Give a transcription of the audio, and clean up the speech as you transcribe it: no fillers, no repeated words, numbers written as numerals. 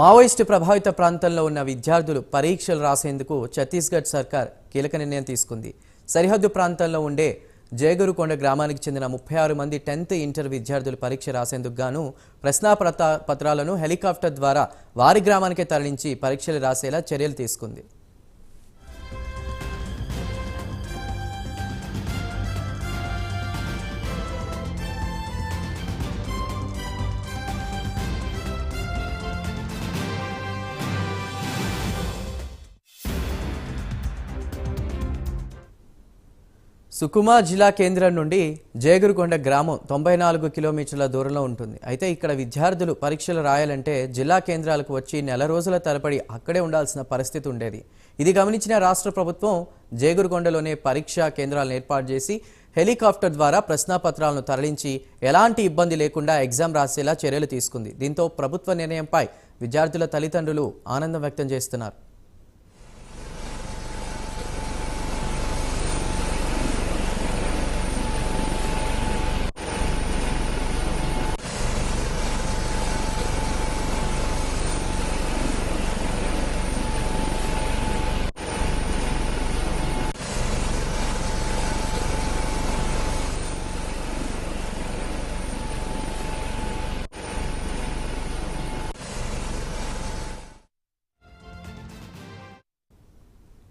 Maoist ప్రభావిత ప్రాంతంలో ఉన్న విద్యార్థులు పరీక్షలు రాసేందుకు ఛత్తీస్గఢ్ సర్కార్ కీలక నిర్ణయం తీసుకుంది. సరిహద్దు ప్రాంతంలో ఉండే జయగురుకొండ గ్రామానికి చెందిన 36 మంది 10th ఇంటర్ విద్యార్థులు పరీక్ష రాసేందుకు గాను ప్రశ్నాపత్రాలను హెలికాప్టర్ ద్వారా వారి గ్రామానికి తరలించి పరీక్షలు రాసేలా చర్యలు తీసుకుంది. సుకుమా జిల్లా కేంద్రం నుండి జయగురుకొండ గ్రామం 94 కిలోమీటర్ల దూరంలో ఉంటుంది. అయితే ఇక్కడ విద్యార్థులు పరీక్షలు రాయాలంటే జిల్లా కేంద్రాలకు వచ్చి నెల రోజుల తరబడి అక్కడే ఉండాల్సిన పరిస్థితి ఉండేది. ఇది గమనించిన రాష్ట్ర ప్రభుత్వం జయగురుకొండలోనే పరీక్షా కేంద్రాలను ఏర్పాటు చేసి హెలికాప్టర్ ద్వారా ప్రశ్నాపత్రాలను తరలించి ఎలాంటి ఇబ్బంది లేకుండా ఎగ్జామ్ రాసేలా చర్యలు తీసుకుంది. దీంతో ప్రభుత్వ నిర్ణయంపై విద్యార్థుల తల్లిదండ్రులు ఆనందం వ్యక్తం చేస్తున్నారు.